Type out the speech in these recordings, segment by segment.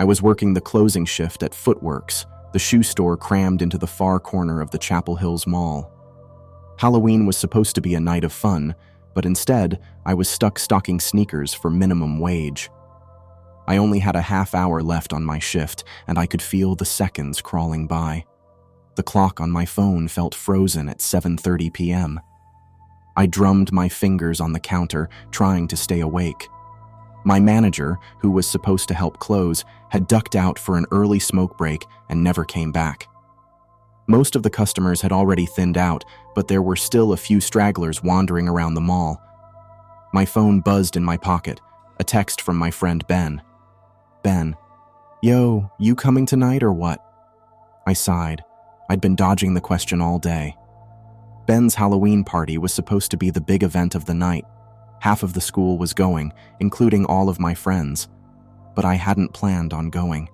I was working the closing shift at Footworks, the shoe store crammed into the far corner of the Chapel Hills Mall. Halloween was supposed to be a night of fun, but instead, I was stuck stocking sneakers for minimum wage. I only had a half hour left on my shift, and I could feel the seconds crawling by. The clock on my phone felt frozen at 7:30 p.m. I drummed my fingers on the counter, trying to stay awake. My manager, who was supposed to help close, had ducked out for an early smoke break and never came back. Most of the customers had already thinned out, but there were still a few stragglers wandering around the mall. My phone buzzed in my pocket, a text from my friend Ben. Ben, yo, you coming tonight or what? I sighed. I'd been dodging the question all day. Ben's Halloween party was supposed to be the big event of the night. Half of the school was going, including all of my friends, but I hadn't planned on going.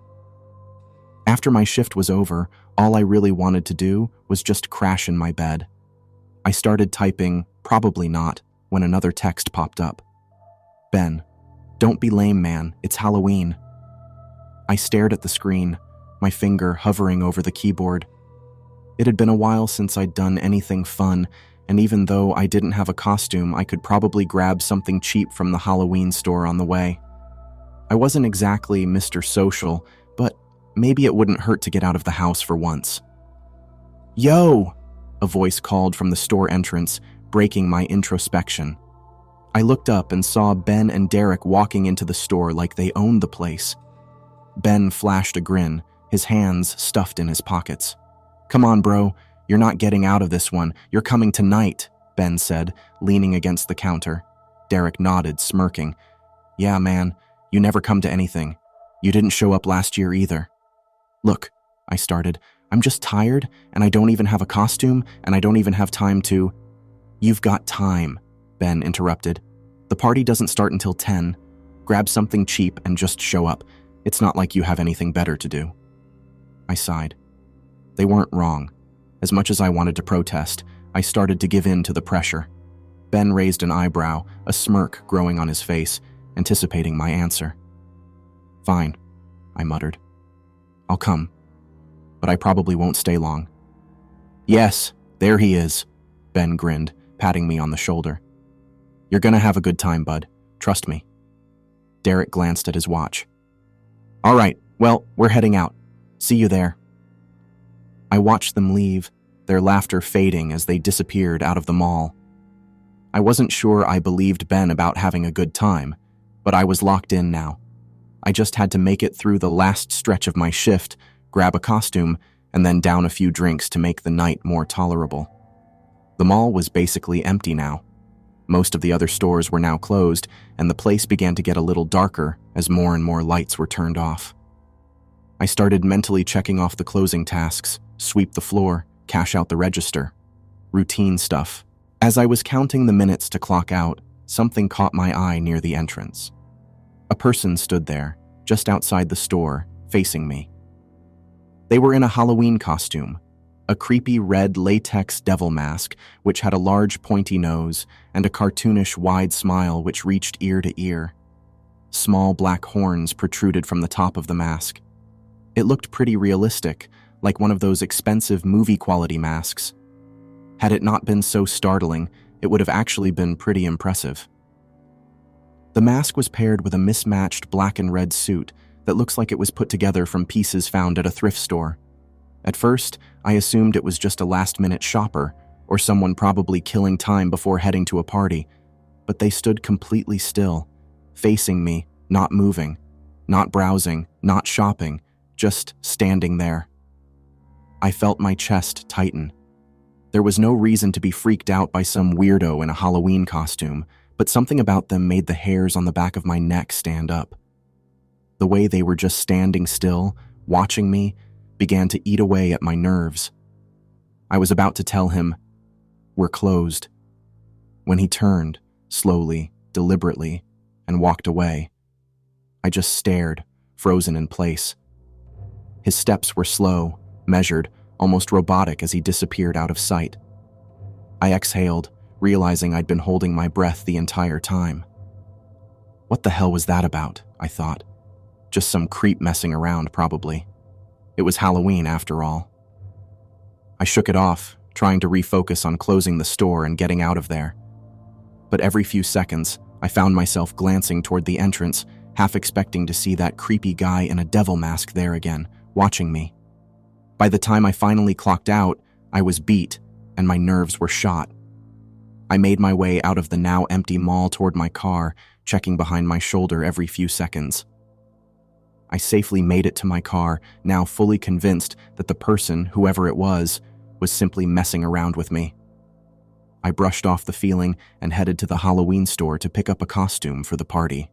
After my shift was over, all I really wanted to do was just crash in my bed. I started typing, probably not, when another text popped up. Ben, don't be lame, man, it's Halloween. I stared at the screen, my finger hovering over the keyboard. It had been a while since I'd done anything fun, and even though I didn't have a costume, I could probably grab something cheap from the Halloween store on the way. I wasn't exactly Mr. Social, but maybe it wouldn't hurt to get out of the house for once. Yo! A voice called from the store entrance, breaking my introspection. I looked up and saw Ben and Derek walking into the store like they owned the place. Ben flashed a grin, his hands stuffed in his pockets. Come on, bro. You're not getting out of this one. You're coming tonight, Ben said, leaning against the counter. Derek nodded, smirking. Yeah, man. You never come to anything. You didn't show up last year either. Look, I started. I'm just tired, and I don't even have a costume, and I don't even have time to... You've got time, Ben interrupted. The party doesn't start until 10. Grab something cheap and just show up. It's not like you have anything better to do. I sighed. They weren't wrong. As much as I wanted to protest, I started to give in to the pressure. Ben raised an eyebrow, a smirk growing on his face, anticipating my answer. Fine, I muttered. I'll come, but I probably won't stay long. Yes, there he is, Ben grinned, patting me on the shoulder. You're gonna have a good time, bud. Trust me. Derek glanced at his watch. All right, well, we're heading out. See you there. I watched them leave, their laughter fading as they disappeared out of the mall. I wasn't sure I believed Ben about having a good time, but I was locked in now. I just had to make it through the last stretch of my shift, grab a costume, and then down a few drinks to make the night more tolerable. The mall was basically empty now. Most of the other stores were now closed, and the place began to get a little darker as more and more lights were turned off. I started mentally checking off the closing tasks, sweep the floor, cash out the register. Routine stuff. As I was counting the minutes to clock out, something caught my eye near the entrance. A person stood there, just outside the store, facing me. They were in a Halloween costume, a creepy red latex devil mask which had a large pointy nose and a cartoonish wide smile which reached ear to ear. Small black horns protruded from the top of the mask. It looked pretty realistic, like one of those expensive movie-quality masks. Had it not been so startling, it would have actually been pretty impressive. The mask was paired with a mismatched black and red suit that looks like it was put together from pieces found at a thrift store. At first, I assumed it was just a last-minute shopper, or someone probably killing time before heading to a party, but they stood completely still, facing me, not moving, not browsing, not shopping, just standing there. I felt my chest tighten. There was no reason to be freaked out by some weirdo in a Halloween costume, but something about them made the hairs on the back of my neck stand up. The way they were just standing still, watching me, began to eat away at my nerves. I was about to tell him, "We're closed," when he turned, slowly, deliberately, and walked away. I just stared, frozen in place. His steps were slow, measured, almost robotic as he disappeared out of sight. I exhaled, realizing I'd been holding my breath the entire time. What the hell was that about? I thought. Just some creep messing around, probably. It was Halloween, after all. I shook it off, trying to refocus on closing the store and getting out of there. But every few seconds, I found myself glancing toward the entrance, half expecting to see that creepy guy in a devil mask there again, watching me. By the time I finally clocked out, I was beat, and my nerves were shot. I made my way out of the now empty mall toward my car, checking behind my shoulder every few seconds. I safely made it to my car, now fully convinced that the person, whoever it was simply messing around with me. I brushed off the feeling and headed to the Halloween store to pick up a costume for the party.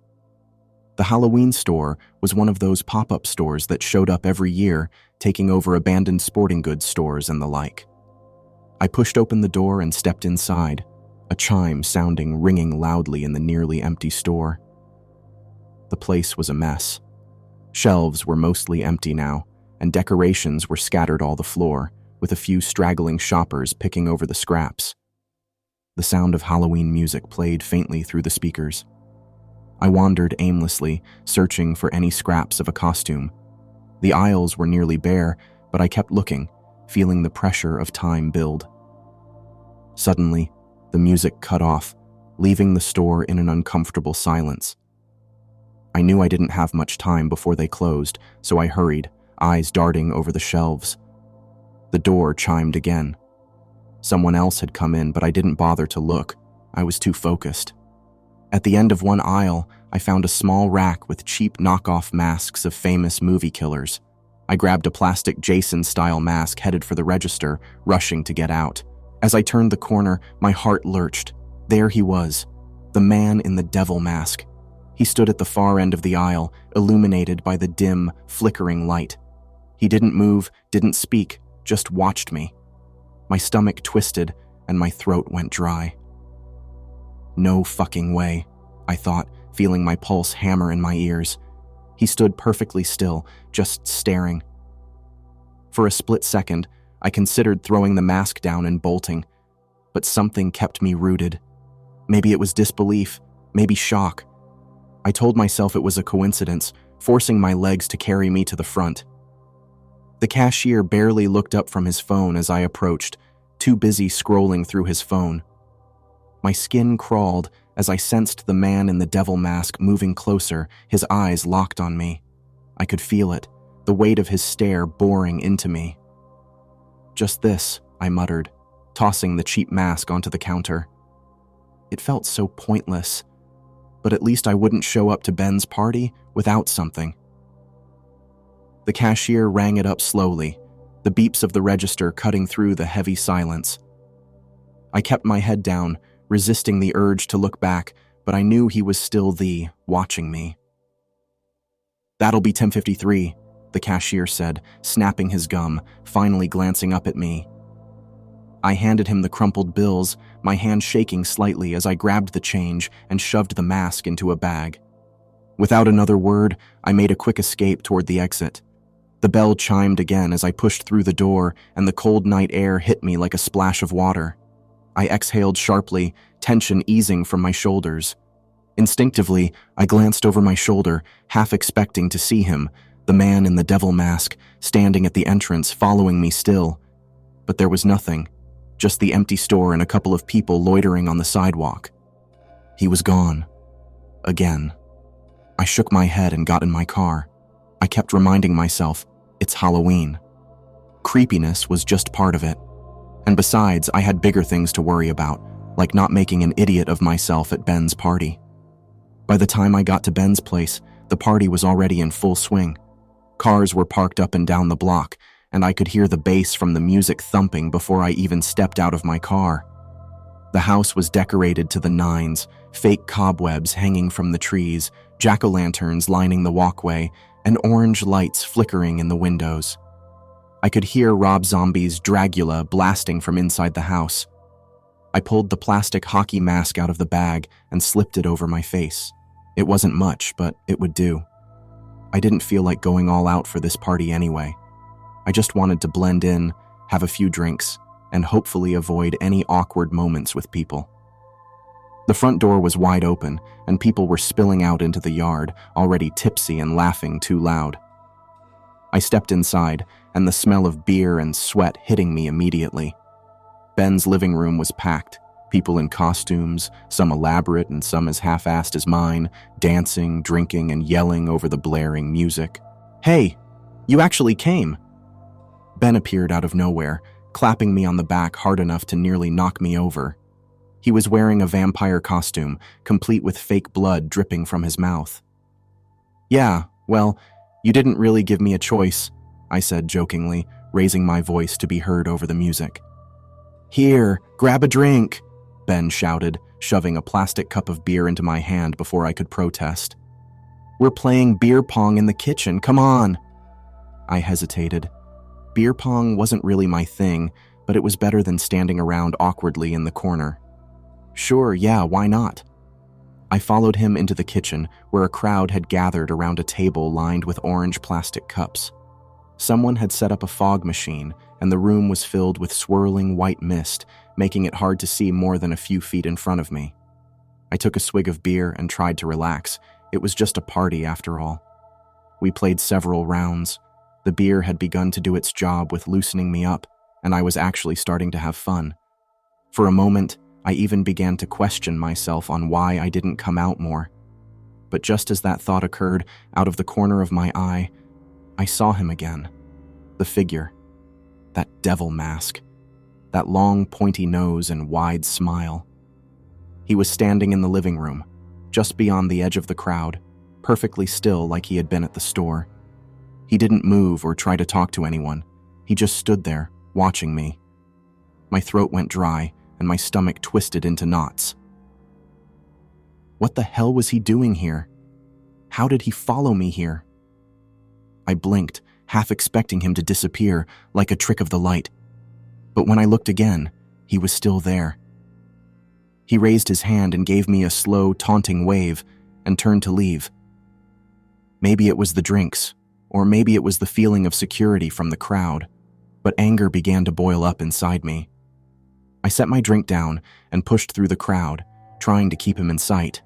The Halloween store was one of those pop-up stores that showed up every year, taking over abandoned sporting goods stores and the like. I pushed open the door and stepped inside, a chime ringing loudly in the nearly empty store. The place was a mess. Shelves were mostly empty now, and decorations were scattered all the floor, with a few straggling shoppers picking over the scraps. The sound of Halloween music played faintly through the speakers. I wandered aimlessly, searching for any scraps of a costume. The aisles were nearly bare, but I kept looking, feeling the pressure of time build. Suddenly, the music cut off, leaving the store in an uncomfortable silence. I knew I didn't have much time before they closed, so I hurried, eyes darting over the shelves. The door chimed again. Someone else had come in, but I didn't bother to look. I was too focused. At the end of one aisle, I found a small rack with cheap knockoff masks of famous movie killers. I grabbed a plastic Jason-style mask headed for the register, rushing to get out. As I turned the corner, my heart lurched. There he was, the man in the devil mask. He stood at the far end of the aisle, illuminated by the dim, flickering light. He didn't move, didn't speak, just watched me. My stomach twisted, and my throat went dry. No fucking way, I thought, feeling my pulse hammer in my ears. He stood perfectly still, just staring. For a split second, I considered throwing the mask down and bolting, but something kept me rooted. Maybe it was disbelief, maybe shock. I told myself it was a coincidence, forcing my legs to carry me to the front. The cashier barely looked up from his phone as I approached, too busy scrolling through his phone. My skin crawled as I sensed the man in the devil mask moving closer, his eyes locked on me. I could feel it, the weight of his stare boring into me. "Just this," I muttered, tossing the cheap mask onto the counter. It felt so pointless, but at least I wouldn't show up to Ben's party without something. The cashier rang it up slowly, the beeps of the register cutting through the heavy silence. I kept my head down, resisting the urge to look back, but I knew he was still watching me. "That'll be 10.53, the cashier said, snapping his gum, finally glancing up at me. I handed him the crumpled bills, my hand shaking slightly as I grabbed the change and shoved the mask into a bag. Without another word, I made a quick escape toward the exit. The bell chimed again as I pushed through the door, and the cold night air hit me like a splash of water. I exhaled sharply, tension easing from my shoulders. Instinctively, I glanced over my shoulder, half expecting to see him, the man in the devil mask, standing at the entrance, following me still. But there was nothing, just the empty store and a couple of people loitering on the sidewalk. He was gone. Again. I shook my head and got in my car. I kept reminding myself, it's Halloween. Creepiness was just part of it. And besides, I had bigger things to worry about, like not making an idiot of myself at Ben's party. By the time I got to Ben's place, the party was already in full swing. Cars were parked up and down the block, and I could hear the bass from the music thumping before I even stepped out of my car. The house was decorated to the nines, fake cobwebs hanging from the trees, jack-o'-lanterns lining the walkway, and orange lights flickering in the windows. I could hear Rob Zombie's Dragula blasting from inside the house. I pulled the plastic hockey mask out of the bag and slipped it over my face. It wasn't much, but it would do. I didn't feel like going all out for this party anyway. I just wanted to blend in, have a few drinks, and hopefully avoid any awkward moments with people. The front door was wide open, and people were spilling out into the yard, already tipsy and laughing too loud. I stepped inside, and the smell of beer and sweat hitting me immediately. Ben's living room was packed, people in costumes, some elaborate and some as half-assed as mine, dancing, drinking, and yelling over the blaring music. "Hey, you actually came!" Ben appeared out of nowhere, clapping me on the back hard enough to nearly knock me over. He was wearing a vampire costume, complete with fake blood dripping from his mouth. "Yeah, well, you didn't really give me a choice," I said jokingly, raising my voice to be heard over the music. "Here, grab a drink," Ben shouted, shoving a plastic cup of beer into my hand before I could protest. "We're playing beer pong in the kitchen, come on." I hesitated. Beer pong wasn't really my thing, but it was better than standing around awkwardly in the corner. "Sure, yeah, why not?" I followed him into the kitchen, where a crowd had gathered around a table lined with orange plastic cups. Someone had set up a fog machine, and the room was filled with swirling white mist, making it hard to see more than a few feet in front of me. I took a swig of beer and tried to relax. It was just a party after all. We played several rounds. The beer had begun to do its job with loosening me up, and I was actually starting to have fun. For a moment, I even began to question myself on why I didn't come out more. But just as that thought occurred, out of the corner of my eye, I saw him again. The figure. That devil mask. That long, pointy nose and wide smile. He was standing in the living room, just beyond the edge of the crowd, perfectly still like he had been at the store. He didn't move or try to talk to anyone. He just stood there, watching me. My throat went dry, and my stomach twisted into knots. What the hell was he doing here? How did he follow me here? I blinked, half expecting him to disappear, like a trick of the light. But when I looked again, he was still there. He raised his hand and gave me a slow, taunting wave, and turned to leave. Maybe it was the drinks, or maybe it was the feeling of security from the crowd, but anger began to boil up inside me. I set my drink down and pushed through the crowd, trying to keep him in sight.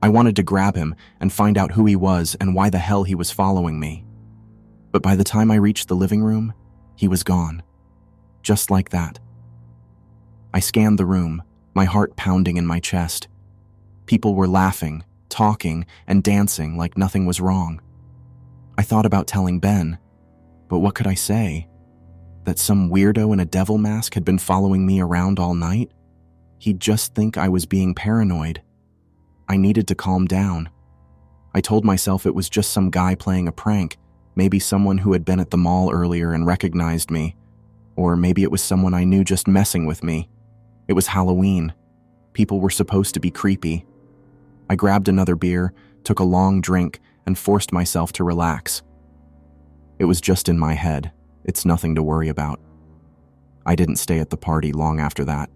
I wanted to grab him and find out who he was and why the hell he was following me. But by the time I reached the living room, he was gone. Just like that. I scanned the room, my heart pounding in my chest. People were laughing, talking, and dancing like nothing was wrong. I thought about telling Ben, but what could I say? That some weirdo in a devil mask had been following me around all night? He'd just think I was being paranoid. I needed to calm down. I told myself it was just some guy playing a prank, maybe someone who had been at the mall earlier and recognized me, or maybe it was someone I knew just messing with me. It was Halloween. People were supposed to be creepy. I grabbed another beer, took a long drink, and forced myself to relax. It was just in my head. It's nothing to worry about. I didn't stay at the party long after that.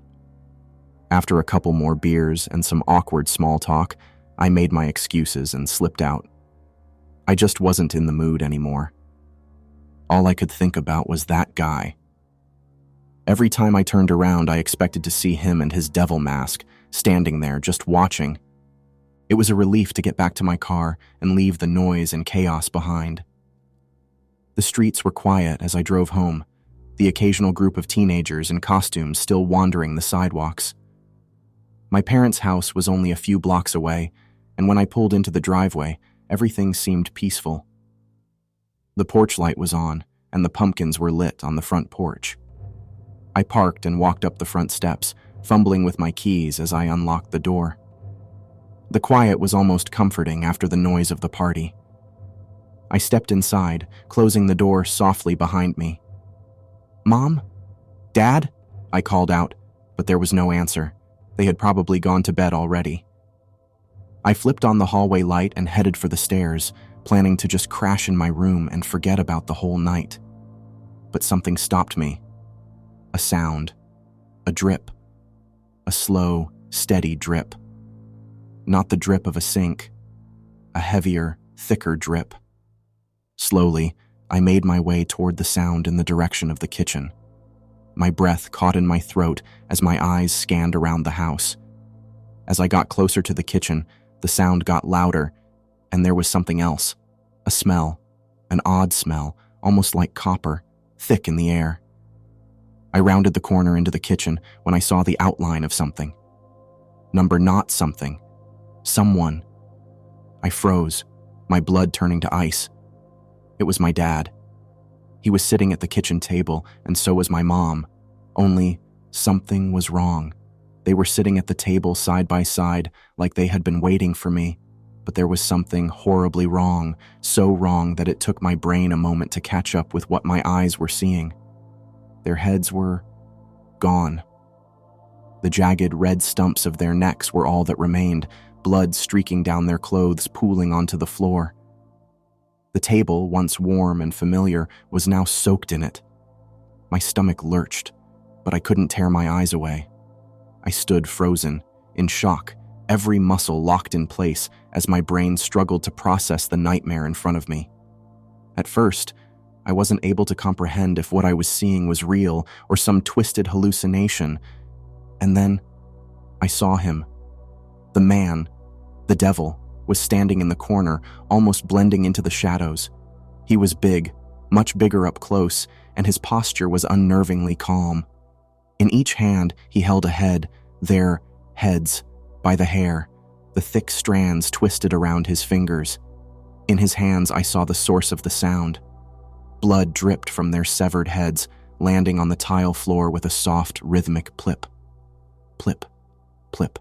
After a couple more beers and some awkward small talk, I made my excuses and slipped out. I just wasn't in the mood anymore. All I could think about was that guy. Every time I turned around, I expected to see him and his devil mask, standing there just watching. It was a relief to get back to my car and leave the noise and chaos behind. The streets were quiet as I drove home, the occasional group of teenagers in costumes still wandering the sidewalks. My parents' house was only a few blocks away, and when I pulled into the driveway, everything seemed peaceful. The porch light was on, and the pumpkins were lit on the front porch. I parked and walked up the front steps, fumbling with my keys as I unlocked the door. The quiet was almost comforting after the noise of the party. I stepped inside, closing the door softly behind me. "Mom? Dad?" I called out, but there was no answer. They had probably gone to bed already. I flipped on the hallway light and headed for the stairs, planning to just crash in my room and forget about the whole night. But something stopped me. A sound. A drip. A slow, steady drip. Not the drip of a sink. A heavier, thicker drip. Slowly, I made my way toward the sound in the direction of the kitchen. My breath caught in my throat as my eyes scanned around the house. As I got closer to the kitchen, the sound got louder, and there was something else. A smell, an odd smell, almost like copper, thick in the air. I rounded the corner into the kitchen when I saw the outline of something. Not something. Someone. I froze, my blood turning to ice. It was my dad. He was sitting at the kitchen table, and so was my mom. Only something was wrong. They were sitting at the table side by side, like they had been waiting for me. But there was something horribly wrong, so wrong that it took my brain a moment to catch up with what my eyes were seeing. Their heads were gone. The jagged red stumps of their necks were all that remained, blood streaking down their clothes, pooling onto the floor. The table, once warm and familiar, was now soaked in it. My stomach lurched, but I couldn't tear my eyes away. I stood frozen, in shock, every muscle locked in place as my brain struggled to process the nightmare in front of me. At first, I wasn't able to comprehend if what I was seeing was real or some twisted hallucination. And then, I saw him. The man, the devil, was standing in the corner, almost blending into the shadows. He was big, much bigger up close, and his posture was unnervingly calm. In each hand, he held a head, their heads, by the hair, the thick strands twisted around his fingers. In his hands, I saw the source of the sound. Blood dripped from their severed heads, landing on the tile floor with a soft, rhythmic plip. Plip, plip.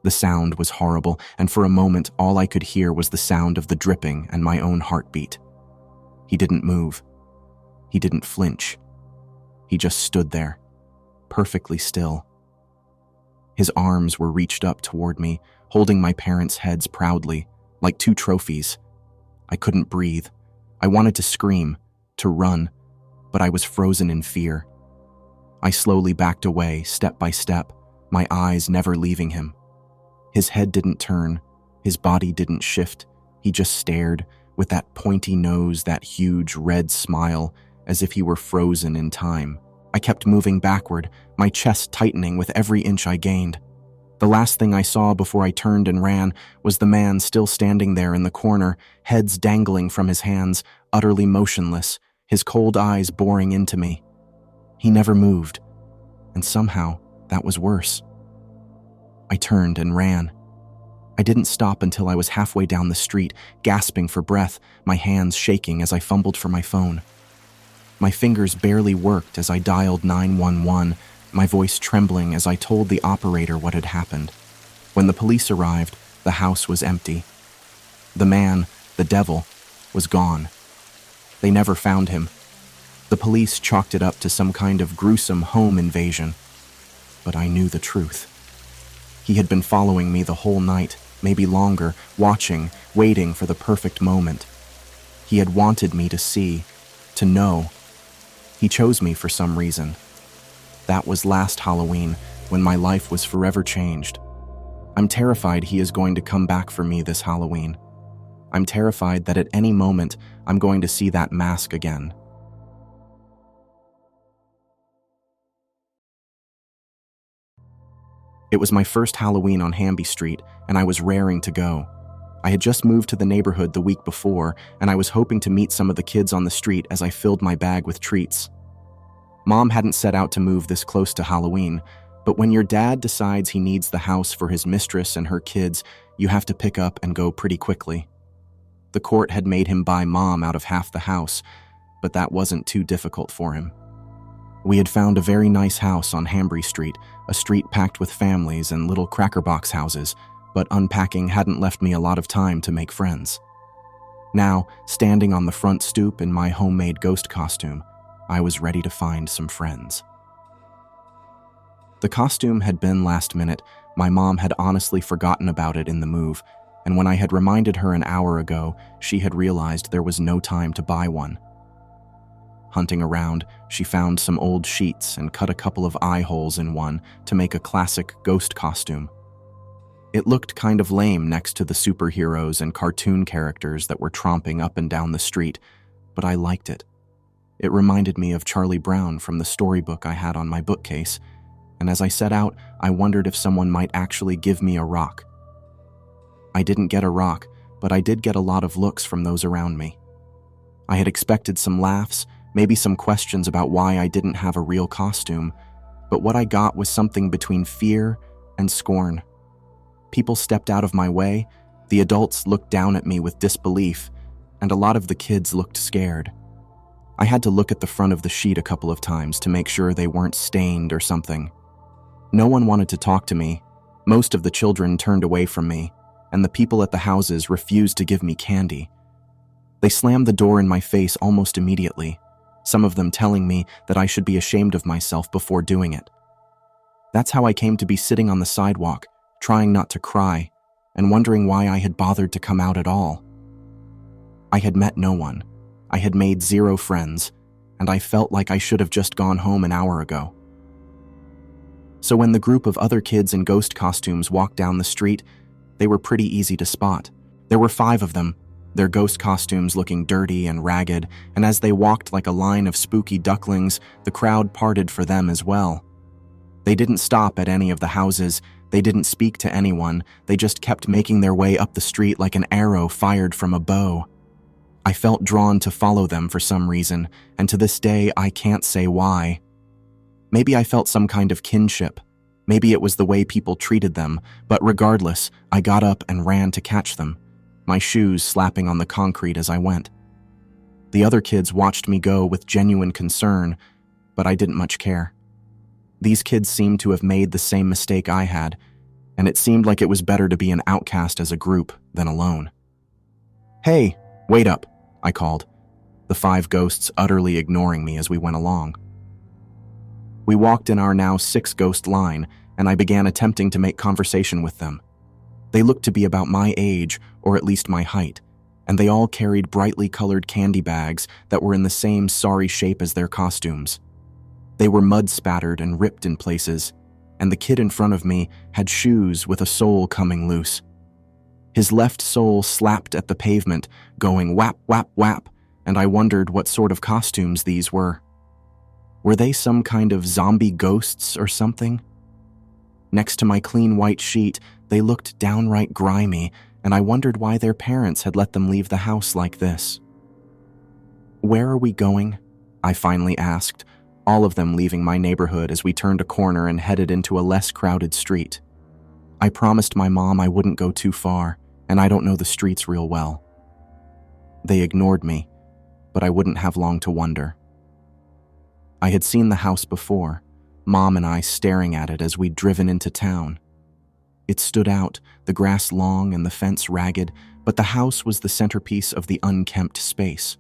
The sound was horrible, and for a moment all I could hear was the sound of the dripping and my own heartbeat. He didn't move. He didn't flinch. He just stood there, perfectly still. His arms were reached up toward me, holding my parents' heads proudly, like two trophies. I couldn't breathe. I wanted to scream, to run, but I was frozen in fear. I slowly backed away, step by step, my eyes never leaving him. His head didn't turn, his body didn't shift. He just stared, with that pointy nose, that huge red smile, as if he were frozen in time. I kept moving backward, my chest tightening with every inch I gained. The last thing I saw before I turned and ran was the man still standing there in the corner, heads dangling from his hands, utterly motionless, his cold eyes boring into me. He never moved, and somehow that was worse. I turned and ran. I didn't stop until I was halfway down the street, gasping for breath, my hands shaking as I fumbled for my phone. My fingers barely worked as I dialed 911, my voice trembling as I told the operator what had happened. When the police arrived, the house was empty. The man, the devil, was gone. They never found him. The police chalked it up to some kind of gruesome home invasion. But I knew the truth. He had been following me the whole night, maybe longer, watching, waiting for the perfect moment. He had wanted me to see, to know. He chose me for some reason. That was last Halloween, when my life was forever changed. I'm terrified he is going to come back for me this Halloween. I'm terrified that at any moment I'm going to see that mask again. It was my first Halloween on Hamby Street, and I was raring to go. I had just moved to the neighborhood the week before, and I was hoping to meet some of the kids on the street as I filled my bag with treats. Mom hadn't set out to move this close to Halloween, but when your dad decides he needs the house for his mistress and her kids, you have to pick up and go pretty quickly. The court had made him buy Mom out of half the house, but that wasn't too difficult for him. We had found a very nice house on Hamby Street, a street packed with families and little crackerbox houses, but unpacking hadn't left me a lot of time to make friends. Now, standing on the front stoop in my homemade ghost costume, I was ready to find some friends. The costume had been last minute. My mom had honestly forgotten about it in the move, and when I had reminded her an hour ago, she had realized there was no time to buy one. Hunting around, she found some old sheets and cut a couple of eye holes in one to make a classic ghost costume. It looked kind of lame next to the superheroes and cartoon characters that were tromping up and down the street, but I liked it. It reminded me of Charlie Brown from the storybook I had on my bookcase, and as I set out, I wondered if someone might actually give me a rock. I didn't get a rock, but I did get a lot of looks from those around me. I had expected some laughs, maybe some questions about why I didn't have a real costume, but what I got was something between fear and scorn. People stepped out of my way, the adults looked down at me with disbelief, and a lot of the kids looked scared. I had to look at the front of the sheet a couple of times to make sure they weren't stained or something. No one wanted to talk to me. Most of the children turned away from me, and the people at the houses refused to give me candy. They slammed the door in my face almost immediately, some of them telling me that I should be ashamed of myself before doing it. That's how I came to be sitting on the sidewalk, trying not to cry, and wondering why I had bothered to come out at all. I had met no one. I had made 0 friends, and I felt like I should have just gone home an hour ago. So when the group of other kids in ghost costumes walked down the street, they were pretty easy to spot. There were 5 of them, their ghost costumes looking dirty and ragged, and as they walked like a line of spooky ducklings, the crowd parted for them as well. They didn't stop at any of the houses, they didn't speak to anyone, they just kept making their way up the street like an arrow fired from a bow. I felt drawn to follow them for some reason, and to this day I can't say why. Maybe I felt some kind of kinship. Maybe it was the way people treated them, but regardless, I got up and ran to catch them, my shoes slapping on the concrete as I went. The other kids watched me go with genuine concern, but I didn't much care. These kids seemed to have made the same mistake I had, and it seemed like it was better to be an outcast as a group than alone. "Hey, wait up," I called, the 5 ghosts utterly ignoring me as we went along. We walked in our now 6 ghost line, and I began attempting to make conversation with them. They looked to be about my age, or at least my height, and they all carried brightly colored candy bags that were in the same sorry shape as their costumes. They were mud-spattered and ripped in places, and the kid in front of me had shoes with a sole coming loose. His left sole slapped at the pavement, going whap, whap, whap, and I wondered what sort of costumes these were. Were they some kind of zombie ghosts or something? Next to my clean white sheet, they looked downright grimy, and I wondered why their parents had let them leave the house like this. "Where are we going?" I finally asked, all of them leaving my neighborhood as we turned a corner and headed into a less crowded street. I promised my mom I wouldn't go too far, and I don't know the streets real well. They ignored me, but I wouldn't have long to wonder. I had seen the house before, Mom and I staring at it as we'd driven into town. It stood out, the grass long and the fence ragged, but the house was the centerpiece of the unkempt space.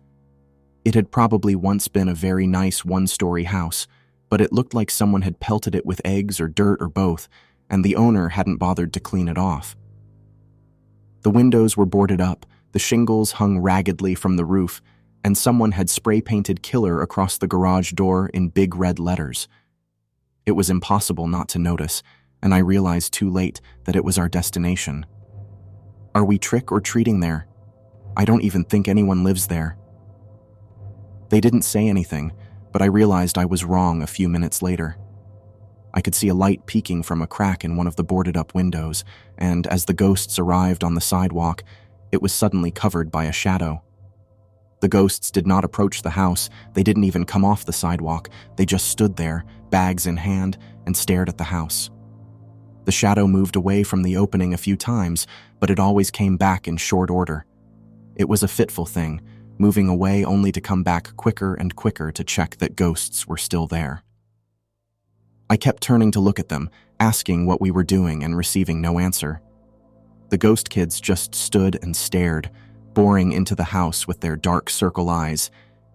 It had probably once been a very nice 1-story house, but it looked like someone had pelted it with eggs or dirt or both, and the owner hadn't bothered to clean it off. The windows were boarded up, the shingles hung raggedly from the roof, and someone had spray-painted "Killer" across the garage door in big red letters. It was impossible not to notice, and I realized too late that it was our destination. Are we trick-or-treating there? I don't even think anyone lives there. They didn't say anything, but I realized I was wrong a few minutes later. I could see a light peeking from a crack in one of the boarded-up windows, and as the ghosts arrived on the sidewalk, it was suddenly covered by a shadow. The ghosts did not approach the house, they didn't even come off the sidewalk, they just stood there, bags in hand, and stared at the house. The shadow moved away from the opening a few times, but it always came back in short order. It was a fitful thing, moving away only to come back quicker and quicker to check that ghosts were still there. I kept turning to look at them, asking what we were doing and receiving no answer. The ghost kids just stood and stared, boring into the house with their dark circle eyes,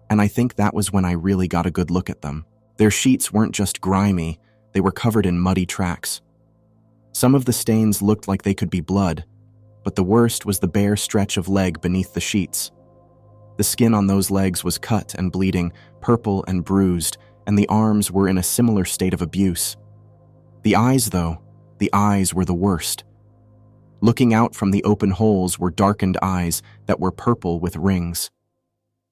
and I think that was when I really got a good look at them. Their sheets weren't just grimy, they were covered in muddy tracks. Some of the stains looked like they could be blood, but the worst was the bare stretch of leg beneath the sheets. The skin on those legs was cut and bleeding, purple and bruised, and the arms were in a similar state of abuse. The eyes, though, the eyes were the worst. Looking out from the open holes were darkened eyes that were purple with rings.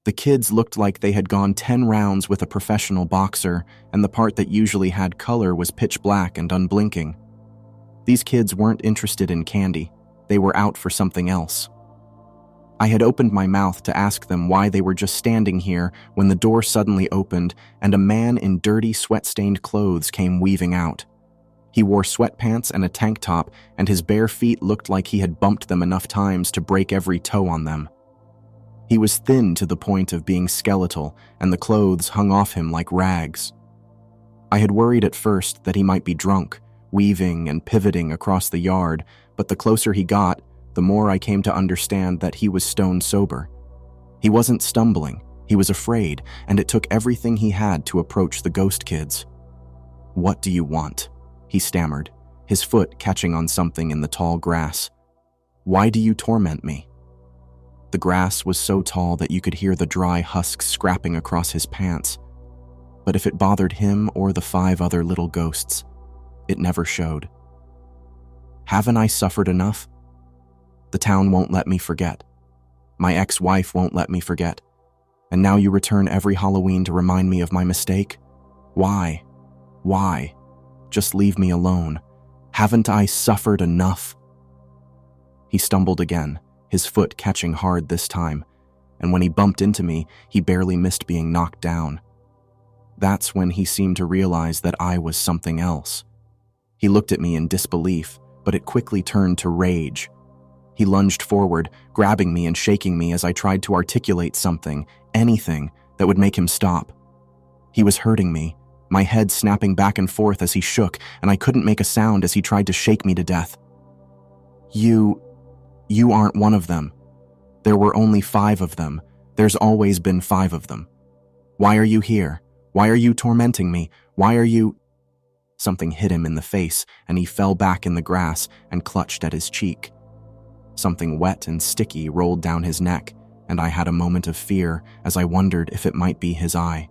The The kids looked like they had gone 10 rounds with a professional boxer, and the part that usually had color was pitch black and unblinking. These kids weren't interested in candy. They were out for something else. I had opened my mouth to ask them why they were just standing here when the door suddenly opened and a man in dirty, sweat-stained clothes came weaving out. He wore sweatpants and a tank top, and his bare feet looked like he had bumped them enough times to break every toe on them. He was thin to the point of being skeletal, and the clothes hung off him like rags. I had worried at first that he might be drunk, weaving and pivoting across the yard, but the closer he got, the more I came to understand that he was stone sober. He wasn't stumbling, he was afraid, and it took everything he had to approach the ghost kids. "What do you want?" he stammered, his foot catching on something in the tall grass. "Why do you torment me?" The grass was so tall that you could hear the dry husks scrapping across his pants. But if it bothered him or the 5 other little ghosts, it never showed. "Haven't I suffered enough? The town won't let me forget. My ex-wife won't let me forget. And now you return every Halloween to remind me of my mistake? Why? Why? Just leave me alone. Haven't I suffered enough?" He stumbled again, his foot catching hard this time, and when he bumped into me, he barely missed being knocked down. That's when he seemed to realize that I was something else. He looked at me in disbelief, but it quickly turned to rage. He lunged forward, grabbing me and shaking me as I tried to articulate something, anything, that would make him stop. He was hurting me, my head snapping back and forth as he shook, and I couldn't make a sound as he tried to shake me to death. You aren't one of them. There were only 5 of them. There's always been 5 of them. Why are you here? Why are you tormenting me? Why are you—" Something hit him in the face, and he fell back in the grass and clutched at his cheek. Something wet and sticky rolled down his neck, and I had a moment of fear as I wondered if it might be his eye.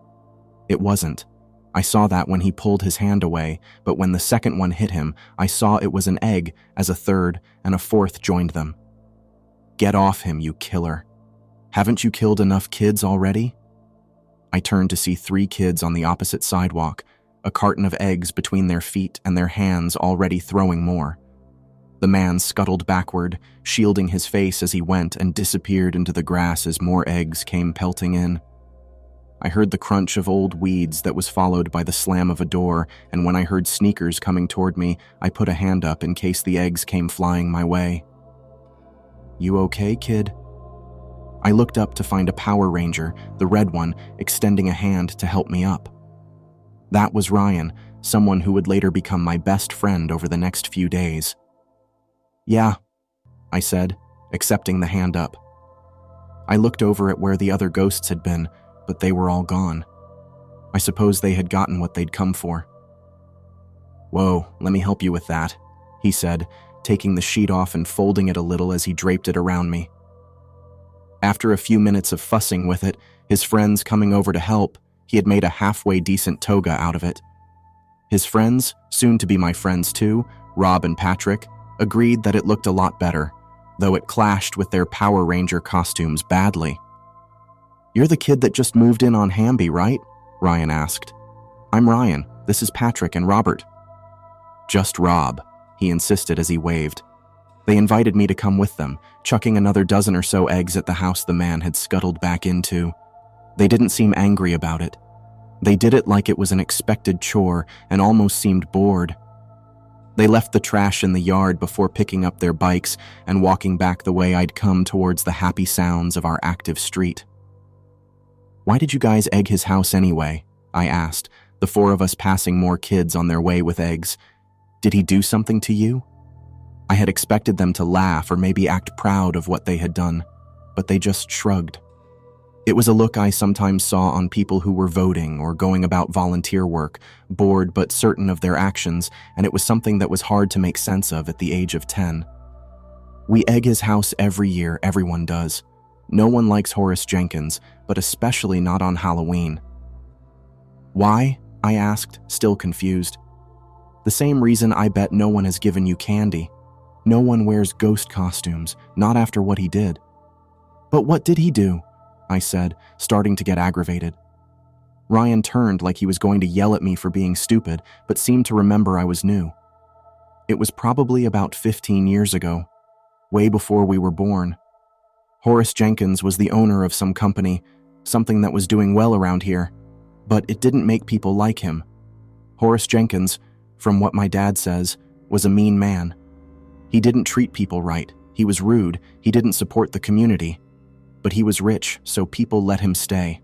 It wasn't. I saw that when he pulled his hand away, but when the second one hit him, I saw it was an egg as a third and a fourth joined them. "Get off him, you killer. Haven't you killed enough kids already?" I turned to see 3 kids on the opposite sidewalk, a carton of eggs between their feet and their hands already throwing more. The man scuttled backward, shielding his face as he went and disappeared into the grass as more eggs came pelting in. I heard the crunch of old weeds that was followed by the slam of a door, and when I heard sneakers coming toward me, I put a hand up in case the eggs came flying my way. "You okay, kid?" I looked up to find a Power Ranger, the red one, extending a hand to help me up. That was Ryan, someone who would later become my best friend over the next few days. "Yeah," I said, accepting the hand up. I looked over at where the other ghosts had been, but they were all gone. I suppose they had gotten what they'd come for. "Whoa, let me help you with that," he said, taking the sheet off and folding it a little as he draped it around me. After a few minutes of fussing with it, his friends coming over to help, he had made a halfway decent toga out of it. His friends, soon to be my friends too, Rob and Patrick, agreed that it looked a lot better, though it clashed with their Power Ranger costumes badly. "You're the kid that just moved in on Hamby, right?" Ryan asked. "I'm Ryan. This is Patrick and Robert." "Just Rob," he insisted as he waved. They invited me to come with them, chucking another dozen or so eggs at the house the man had scuttled back into. They didn't seem angry about it. They did it like it was an expected chore and almost seemed bored. They left the trash in the yard before picking up their bikes and walking back the way I'd come towards the happy sounds of our active street. "Why did you guys egg his house anyway?" I asked, the 4 of us passing more kids on their way with eggs. "Did he do something to you?" I had expected them to laugh or maybe act proud of what they had done, but they just shrugged. It was a look I sometimes saw on people who were voting or going about volunteer work, bored but certain of their actions, and it was something that was hard to make sense of at the age of 10. "We egg his house every year, everyone does. No one likes Horace Jenkins, but especially not on Halloween." "Why?" I asked, still confused. "The same reason I bet no one has given you candy. No one wears ghost costumes, not after what he did." "But what did he do?" I said, starting to get aggravated. Ryan turned like he was going to yell at me for being stupid, but seemed to remember I was new. It was probably about 15 years ago, way before we were born. Horace Jenkins was the owner of some company, something that was doing well around here, but it didn't make people like him. Horace Jenkins, from what my dad says, was a mean man. He didn't treat people right, he was rude, he didn't support the community. But he was rich, so people let him stay.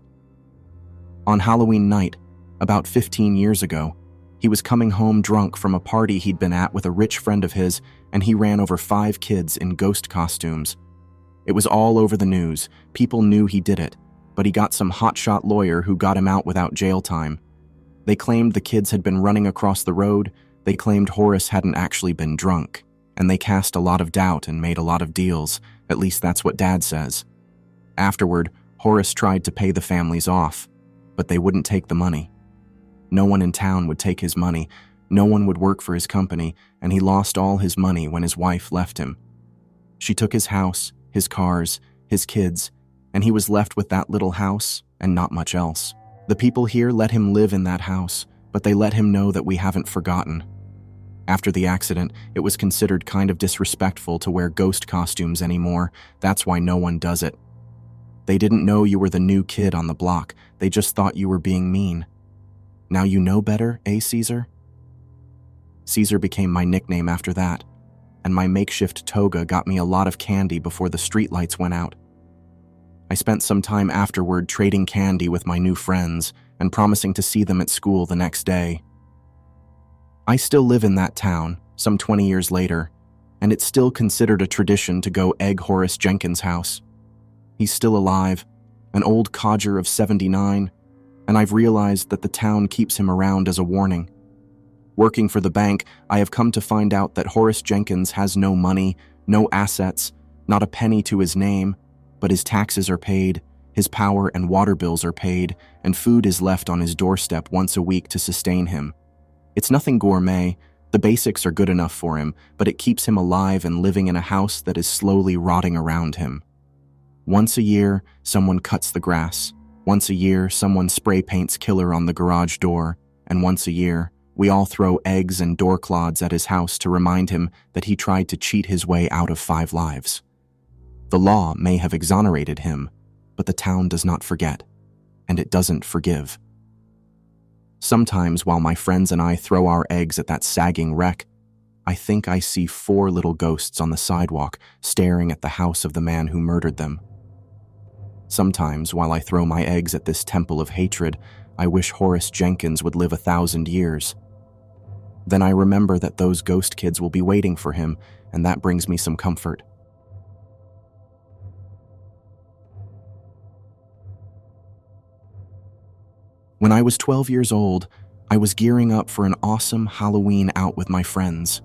On Halloween night, about 15 years ago, he was coming home drunk from a party he'd been at with a rich friend of his, and he ran over 5 kids in ghost costumes. It was all over the news. People knew he did it, but he got some hotshot lawyer who got him out without jail time. They claimed the kids had been running across the road, they claimed Horace hadn't actually been drunk, and they cast a lot of doubt and made a lot of deals, at least that's what Dad says. Afterward, Horace tried to pay the families off, but they wouldn't take the money. No one in town would take his money, no one would work for his company, and he lost all his money when his wife left him. She took his house, his cars, his kids, and he was left with that little house and not much else. The people here let him live in that house, but they let him know that we haven't forgotten. After the accident, it was considered kind of disrespectful to wear ghost costumes anymore. That's why no one does it. They didn't know you were the new kid on the block. They just thought you were being mean. Now you know better, eh, Caesar? Caesar became my nickname after that, and my makeshift toga got me a lot of candy before the streetlights went out. I spent some time afterward trading candy with my new friends and promising to see them at school the next day. I still live in that town, some 20 years later, and it's still considered a tradition to go egg Horace Jenkins' house. He's still alive, an old codger of 79, and I've realized that the town keeps him around as a warning. Working for the bank, I have come to find out that Horace Jenkins has no money, no assets, not a penny to his name, but his taxes are paid, his power and water bills are paid, and food is left on his doorstep once a week to sustain him. It's nothing gourmet, the basics are good enough for him, but it keeps him alive and living in a house that is slowly rotting around him. Once a year, someone cuts the grass. Once a year, someone spray paints killer on the garage door, and once a year, we all throw eggs and door clods at his house to remind him that he tried to cheat his way out of 5 lives. The law may have exonerated him, but the town does not forget, and it doesn't forgive. Sometimes while my friends and I throw our eggs at that sagging wreck, I think I see 4 little ghosts on the sidewalk staring at the house of the man who murdered them. Sometimes while I throw my eggs at this temple of hatred, I wish Horace Jenkins would live 1,000 years. Then I remember that those ghost kids will be waiting for him, and that brings me some comfort. When I was 12 years old, I was gearing up for an awesome Halloween out with my friends.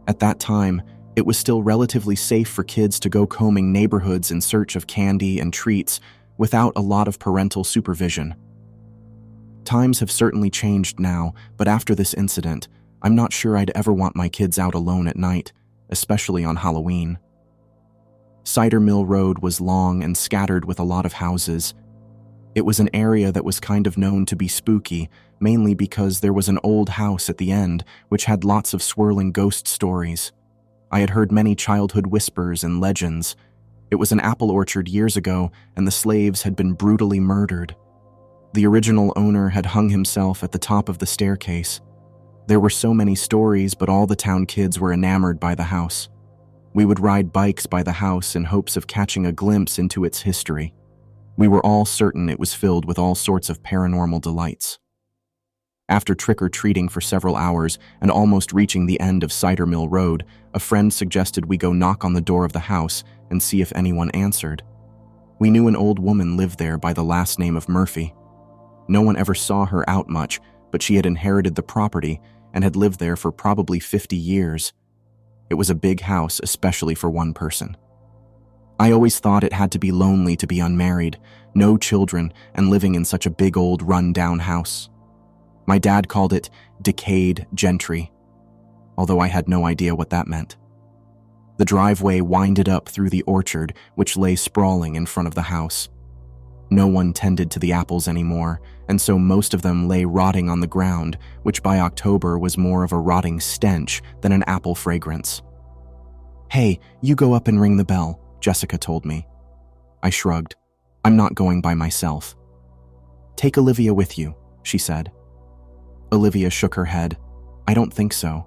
At that time, it was still relatively safe for kids to go combing neighborhoods in search of candy and treats without a lot of parental supervision. Times have certainly changed now, but after this incident, I'm not sure I'd ever want my kids out alone at night, especially on Halloween. Cider Mill Road was long and scattered with a lot of houses. It was an area that was kind of known to be spooky, mainly because there was an old house at the end which had lots of swirling ghost stories. I had heard many childhood whispers and legends. It was an apple orchard years ago, and the slaves had been brutally murdered. The original owner had hung himself at the top of the staircase. There were so many stories, but all the town kids were enamored by the house. We would ride bikes by the house in hopes of catching a glimpse into its history. We were all certain it was filled with all sorts of paranormal delights. After trick-or-treating for several hours and almost reaching the end of Cider Mill Road, a friend suggested we go knock on the door of the house and see if anyone answered. We knew an old woman lived there by the last name of Murphy. No one ever saw her out much, but she had inherited the property and had lived there for probably 50 years. It was a big house, especially for one person. I always thought it had to be lonely to be unmarried, no children, and living in such a big old run-down house. My dad called it decayed gentry, although I had no idea what that meant. The driveway winded up through the orchard, which lay sprawling in front of the house. No one tended to the apples anymore, and so most of them lay rotting on the ground, which by October was more of a rotting stench than an apple fragrance. "Hey, you go up and ring the bell," Jessica told me. I shrugged. "I'm not going by myself." "Take Olivia with you," she said. Olivia shook her head. "I don't think so.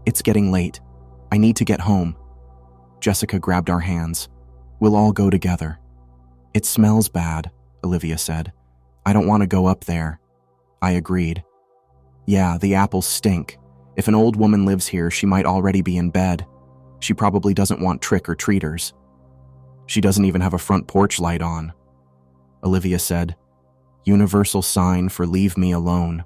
It's getting late. I need to get home." Jessica grabbed our hands. "We'll all go together." "It smells bad," Olivia said. "I don't want to go up there." I agreed. "Yeah, the apples stink. If an old woman lives here, she might already be in bed. She probably doesn't want trick-or-treaters. She doesn't even have a front porch light on." Olivia said, "Universal sign for leave me alone."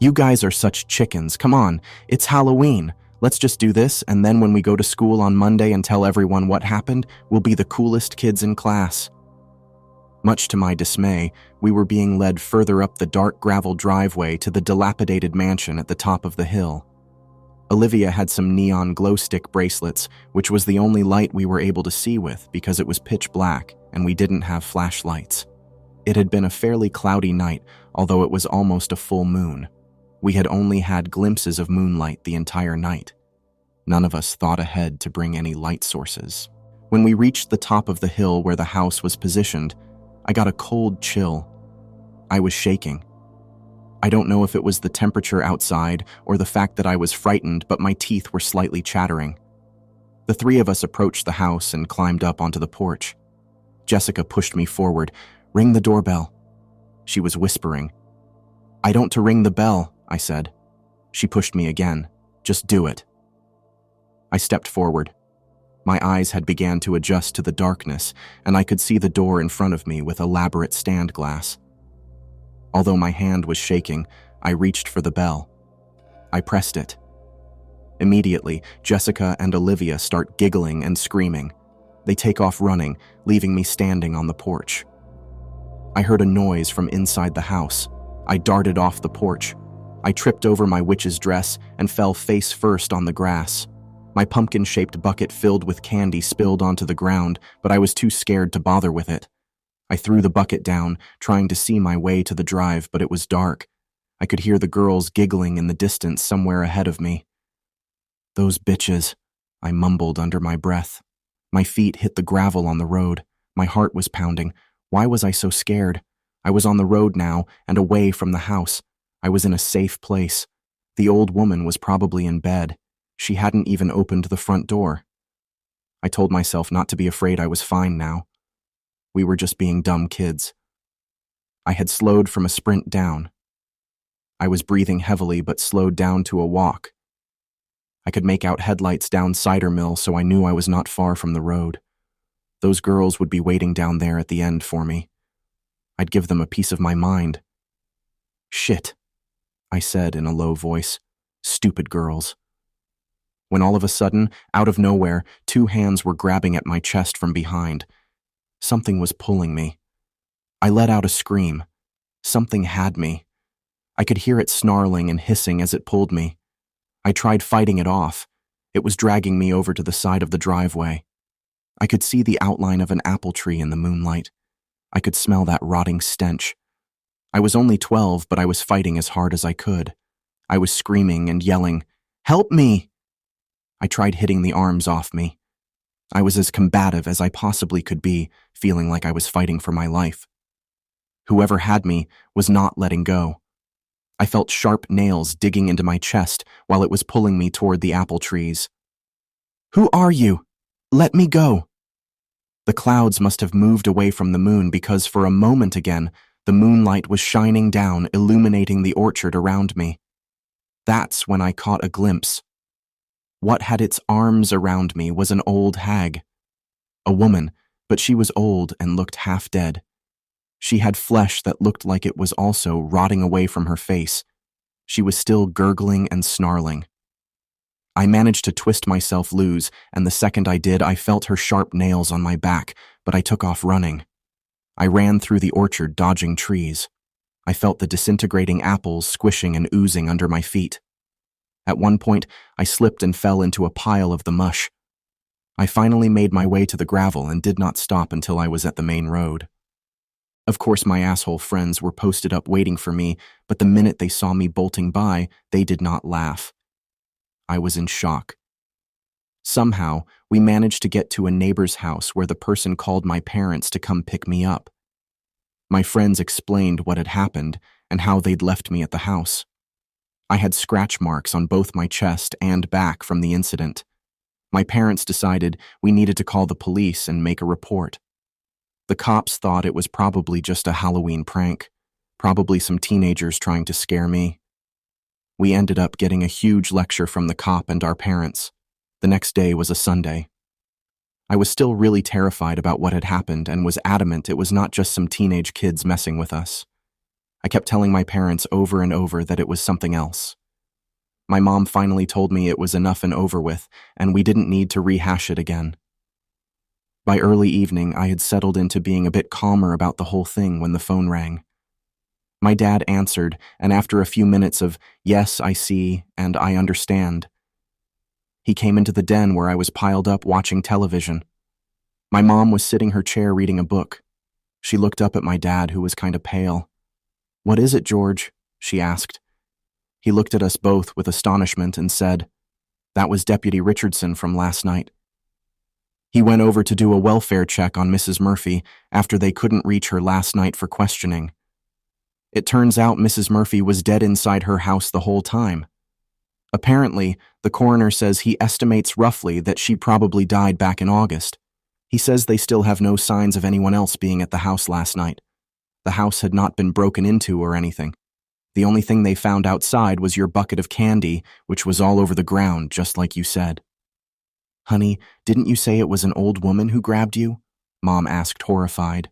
"You guys are such chickens. Come on, it's Halloween. Let's just do this, and then when we go to school on Monday and tell everyone what happened, we'll be the coolest kids in class." Much to my dismay, we were being led further up the dark gravel driveway to the dilapidated mansion at the top of the hill. Olivia had some neon glow stick bracelets, which was the only light we were able to see with because it was pitch black and we didn't have flashlights. It had been a fairly cloudy night, although it was almost a full moon. We had only had glimpses of moonlight the entire night. None of us thought ahead to bring any light sources. When we reached the top of the hill where the house was positioned, I got a cold chill. I was shaking. I don't know if it was the temperature outside or the fact that I was frightened, but my teeth were slightly chattering. The three of us approached the house and climbed up onto the porch. Jessica pushed me forward. "Ring the doorbell." She was whispering. "I don't to ring the bell," I said. She pushed me again. "Just do it." I stepped forward. My eyes had began to adjust to the darkness, and I could see the door in front of me with elaborate stand glass. Although my hand was shaking, I reached for the bell. I pressed it. Immediately, Jessica and Olivia start giggling and screaming. They take off running, leaving me standing on the porch. I heard a noise from inside the house. I darted off the porch. I tripped over my witch's dress and fell face first on the grass. My pumpkin-shaped bucket filled with candy spilled onto the ground, but I was too scared to bother with it. I threw the bucket down, trying to see my way to the drive, but it was dark. I could hear the girls giggling in the distance somewhere ahead of me. "Those bitches," I mumbled under my breath. My feet hit the gravel on the road. My heart was pounding. Why was I so scared? I was on the road now and away from the house. I was in a safe place. The old woman was probably in bed. She hadn't even opened the front door. I told myself not to be afraid. I was fine now. We were just being dumb kids. I had slowed from a sprint down. I was breathing heavily but slowed down to a walk. I could make out headlights down Cider Mill, so I knew I was not far from the road. Those girls would be waiting down there at the end for me. I'd give them a piece of my mind. "Shit," I said in a low voice. "Stupid girls." When all of a sudden, out of nowhere, two hands were grabbing at my chest from behind. Something was pulling me. I let out a scream. Something had me. I could hear it snarling and hissing as it pulled me. I tried fighting it off. It was dragging me over to the side of the driveway. I could see the outline of an apple tree in the moonlight. I could smell that rotting stench. I was only 12, but I was fighting as hard as I could. I was screaming and yelling, "Help me!" I tried hitting the arms off me. I was as combative as I possibly could be, feeling like I was fighting for my life. Whoever had me was not letting go. I felt sharp nails digging into my chest while it was pulling me toward the apple trees. "Who are you? Let me go." The clouds must have moved away from the moon because for a moment again, the moonlight was shining down, illuminating the orchard around me. That's when I caught a glimpse. What had its arms around me was an old hag. A woman, but she was old and looked half dead. She had flesh that looked like it was also rotting away from her face. She was still gurgling and snarling. I managed to twist myself loose, and the second I did, I felt her sharp nails on my back, but I took off running. I ran through the orchard, dodging trees. I felt the disintegrating apples squishing and oozing under my feet. At one point, I slipped and fell into a pile of the mush. I finally made my way to the gravel and did not stop until I was at the main road. Of course, my asshole friends were posted up waiting for me, but the minute they saw me bolting by, they did not laugh. I was in shock. Somehow, we managed to get to a neighbor's house where the person called my parents to come pick me up. My friends explained what had happened and how they'd left me at the house. I had scratch marks on both my chest and back from the incident. My parents decided we needed to call the police and make a report. The cops thought it was probably just a Halloween prank, probably some teenagers trying to scare me. We ended up getting a huge lecture from the cop and our parents. The next day was a Sunday. I was still really terrified about what had happened and was adamant it was not just some teenage kids messing with us. I kept telling my parents over and over that it was something else. My mom finally told me it was enough and over with, and we didn't need to rehash it again. By early evening, I had settled into being a bit calmer about the whole thing when the phone rang. My dad answered, and after a few minutes of, "Yes, I see, and I understand," he came into the den where I was piled up watching television. My mom was sitting her chair reading a book. She looked up at my dad, who was kind of pale. "What is it, George?" she asked. He looked at us both with astonishment and said, "That was Deputy Richardson from last night. He went over to do a welfare check on Mrs. Murphy after they couldn't reach her last night for questioning. It turns out Mrs. Murphy was dead inside her house the whole time. Apparently, the coroner says he estimates roughly that she probably died back in August. He says they still have no signs of anyone else being at the house last night. The house had not been broken into or anything. The only thing they found outside was your bucket of candy, which was all over the ground, just like you said." "Honey, didn't you say it was an old woman who grabbed you?" Mom asked, horrified.